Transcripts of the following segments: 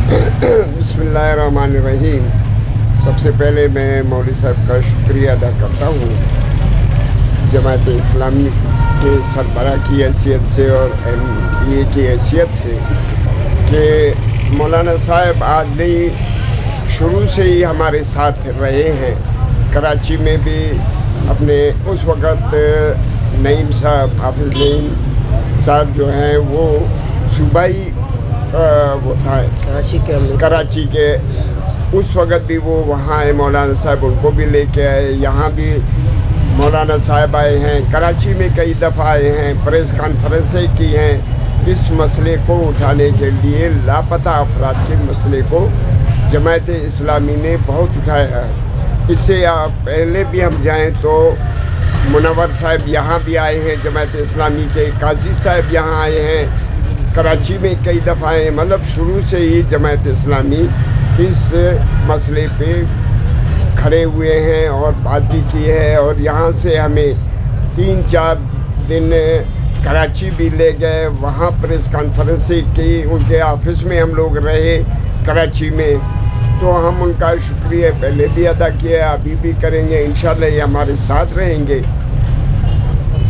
बिस्मिल्लाहिर्रहमानिर्रहीम। सबसे पहले मैं मौलवी साहब का शुक्रिया अदा करता हूँ जमात इस्लामी के सरबराह की हैसियत से और MPA की हैसियत से कि मौलाना साहब आज नहीं शुरू से ही हमारे साथ रहे हैं। कराची में भी अपने उस वक़्त नईम साहब, हाफिज़ नईम साहब जो हैं वो सूबाई वो था कराची के, उस वक़्त भी वो वहाँ आए, मौलाना साहब उनको भी लेके आए। यहाँ भी मौलाना साहब आए हैं, कराची में कई दफ़ा आए हैं, प्रेस कॉन्फ्रेंसें की हैं इस मसले को उठाने के लिए। लापता अफराद के मसले को जमात इस्लामी ने बहुत उठाया है। इससे पहले भी हम जाएं तो मुनव्वर साहब यहाँ भी आए हैं, जमात इस्लामी के काजी साहब यहाँ आए हैं, कराची में कई दफ़ा आए। मतलब शुरू से ही जमात इस्लामी इस मसले पे खड़े हुए हैं और बात भी की है। और यहाँ से हमें 3-4 दिन कराची भी ले गए, वहाँ प्रेस कॉन्फ्रेंसें की, उनके ऑफिस में हम लोग रहे कराची में। तो हम उनका शुक्रिया पहले भी अदा किया, अभी भी करेंगे इंशाल्लाह, ये हमारे साथ रहेंगे।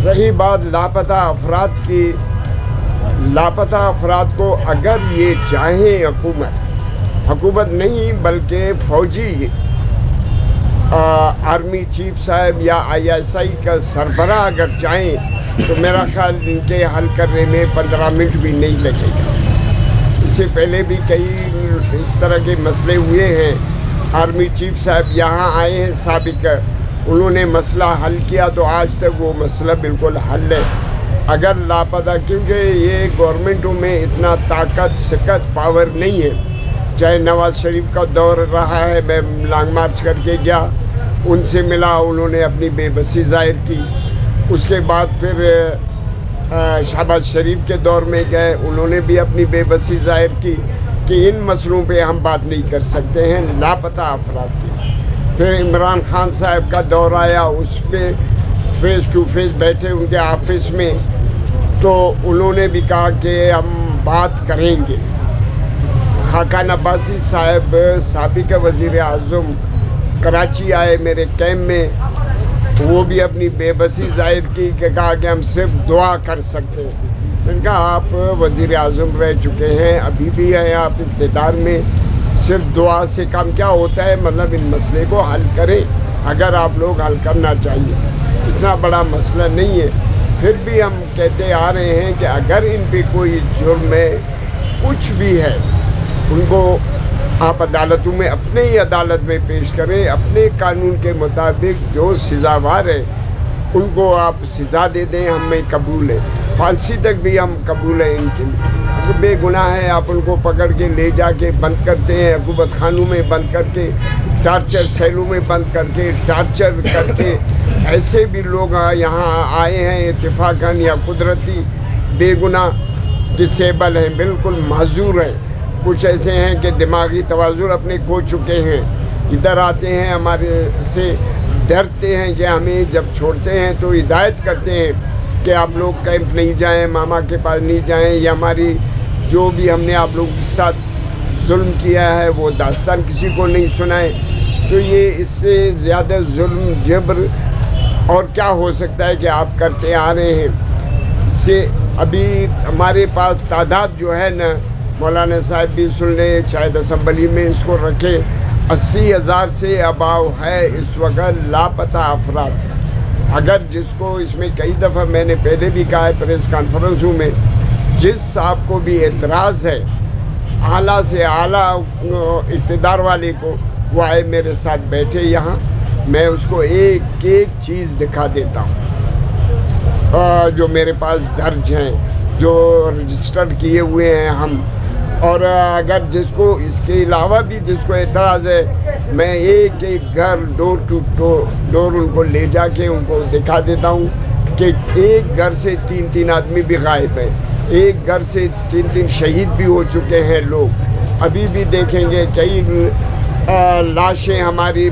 रही बात लापता अफराद की, लापता अफराद को अगर ये चाहें हुकूमत नहीं बल्कि फ़ौजी आर्मी चीफ साहब या ISI का सरबराह अगर चाहें तो मेरा ख्याल इनके हल करने में 15 मिनट भी नहीं लगेगा। इससे पहले भी कई इस तरह के मसले हुए हैं। आर्मी चीफ साहब यहाँ आए हैं साबिक, उन्होंने मसला हल किया तो आज तक वो मसला बिल्कुल हल है। अगर लापता, क्योंकि ये गवर्नमेंटों में इतना ताकत सकत पावर नहीं है। चाहे नवाज़ शरीफ का दौर रहा है, मैं लॉन्ग मार्च करके गया, उनसे मिला, उन्होंने अपनी बेबसी ज़ाहिर की। उसके बाद फिर शहबाज शरीफ के दौर में गए, उन्होंने भी अपनी बेबसी ज़ाहिर की कि इन मसलों पे हम बात नहीं कर सकते हैं लापता अफराद की। फिर इमरान खान साहब का दौर आया, उस पर फेस टू फेस बैठे उनके ऑफिस में, तो उन्होंने भी कहा कि हम बात करेंगे। खाकान अब्बासी साहब साबिक वज़ीर आज़म कराची आए मेरे कैंप में, वो भी अपनी बेबसी ज़ाहिर की कि कहा कि हम सिर्फ दुआ कर सकते हैं। मैंने कहा आप वज़ीर आज़म रह चुके हैं, अभी भी हैं आप इक़्तिदार में, सिर्फ दुआ से काम क्या होता है? मतलब इन मसले को हल करें, अगर आप लोग हल करना चाहिए, इतना बड़ा मसला नहीं है। फिर भी हम कहते आ रहे हैं कि अगर इन पे कोई जुर्म है, कुछ भी है, उनको आप अदालतों में, अपने ही अदालत में पेश करें, अपने कानून के मुताबिक जो सज़ावार है उनको आप सज़ा दे दें, हमें कबूल है। फांसी तक भी हम कबूल है इनके लिए। तो बेगुनाह है, आप उनको पकड़ के ले जाके बंद करते हैं, अकूबत खानों में बंद करके, टार्चर सेलों में बंद करके, टार्चर करके। ऐसे भी लोग यहाँ आए हैं इत्तेफाकन या कुदरती, बेगुनाह डिसेबल हैं, बिल्कुल माजूर हैं। कुछ ऐसे हैं कि दिमागी तवाज़ुन अपने खो चुके हैं, इधर आते हैं, हमारे से डरते हैं कि हमें जब छोड़ते हैं तो हिदायत करते हैं कि आप लोग कैंप नहीं जाएं, मामा के पास नहीं जाएं, या हमारी जो भी हमने आप लोगों के साथ जुल्म किया है वो दास्तान किसी को नहीं सुनाए। तो ये इससे ज़्यादा जुल्म जबर और क्या हो सकता है कि आप करते आ रहे हैं। इससे अभी हमारे पास तादाद जो है ना, मौलाना साहब भी सुन लें, शायद असम्बली में इसको रखें, 80,000 से अबाव है इस वक्त लापता अफराद। अगर जिसको इसमें कई दफ़ा मैंने पहले भी कहा है प्रेस कॉन्फ्रेंसों में, जिस आपको भी एतराज़ है आला से आला इक़्तिदार वाले को, वो आए मेरे साथ बैठे यहाँ, मैं उसको एक एक चीज़ दिखा देता हूँ जो मेरे पास दर्ज हैं, जो रजिस्टर किए हुए हैं हम। और अगर जिसको इसके अलावा भी जिसको एतराज़ है, मैं एक एक घर डोर टू डोर उनको ले जाके उनको दिखा देता हूँ कि एक घर से 3-3 आदमी भी गायब हैं, एक घर से 3-3 शहीद भी हो चुके हैं लोग। अभी भी देखेंगे कई लाशें हमारी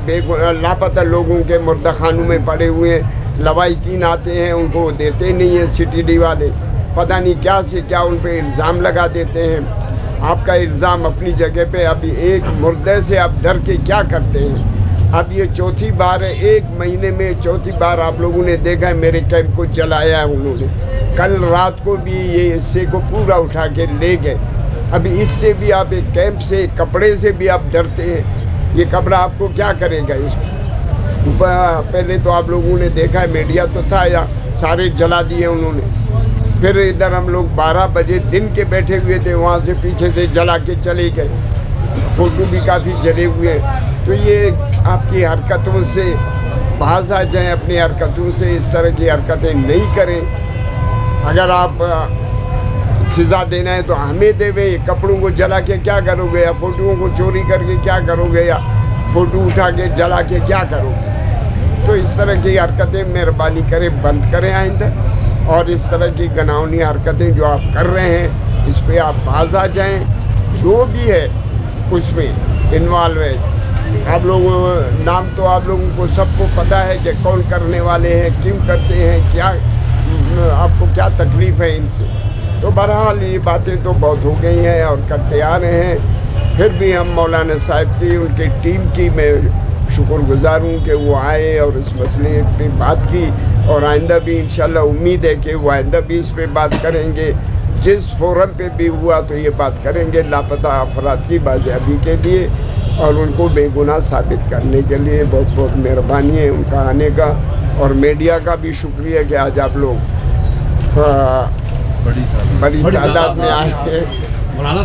लापता लोगों के मुर्दाखानों में पड़े हुए हैं। लवाहिकीन आते हैं, उनको देते नहीं हैं CTD वाले, पता नहीं क्या से क्या उन पर इल्ज़ाम लगा देते हैं। آپ کا الزام اپنی جگہ پہ. ابھی ایک مردے سے آپ ڈر کے کیا کرتے ہیں؟ اب یہ چوتھی بار ہے، 1 مہینے میں چوتھی بار آپ لوگوں نے دیکھا ہے میرے کیمپ کو جلایا ہے انہوں نے. کل رات کو بھی یہ حصے کو پورا اٹھا کے لے گئے. ابھی اس سے بھی آپ ایک کیمپ سے، کپڑے سے بھی آپ ڈرتے ہیں. یہ کپڑا آپ کو کیا کرے گا؟ اس پہلے تو آپ لوگوں نے دیکھا ہے، میڈیا تو تھا یا سارے جلا دیے انہوں نے. پھر ادھر ہم لوگ 12 بجے دن کے بیٹھے ہوئے تھے، وہاں سے پیچھے سے جلا کے چلے گئے. فوٹو بھی کافی جلے ہوئے ہیں. تو یہ آپ کی حرکتوں سے باز آ جائیں، اپنی حرکتوں سے اس طرح کی حرکتیں نہیں کریں. اگر آپ سزا دینا ہے تو ہمیں دے ہوئے. کپڑوں کو جلا کے کیا کرو گے؟ یا فوٹوؤں کو چوری کر کے کیا کرو گے؟ یا فوٹو اٹھا کے جلا کے کیا کرو گے؟ تو اس طرح کی حرکتیں مہربانی کریں بند کریں آئندہ. اور اس طرح کی گناؤنی حرکتیں جو آپ کر رہے ہیں اس پہ آپ باز آ جائیں. جو بھی ہے اس میں انوالو ہے. آپ لوگوں نام تو آپ لوگوں کو سب کو پتہ ہے کہ کون کرنے والے ہیں، کیوں کرتے ہیں، کیا آپ کو کیا تکلیف ہے ان سے. تو بہرحال یہ باتیں تو بہت ہو گئی ہیں اور کرتے آ رہے ہیں. پھر بھی ہم مولانا صاحب کی، ان کی ٹیم کی میں شکر گزار ہوں کہ وہ آئے اور اس مسئلے پہ بات کی. اور آئندہ بھی انشاءاللہ امید ہے کہ وہ آئندہ بھی اس پہ بات کریں گے. جس فورم پہ بھی ہوا تو یہ بات کریں گے لاپتہ افراد کی بازیابی کے لیے اور ان کو بے گناہ ثابت کرنے کے لیے. بہت بہت مہربانی ہے ان کا آنے کا. اور میڈیا کا بھی شکریہ کہ آج آپ لوگ بڑی تعداد میں آئے ہیں.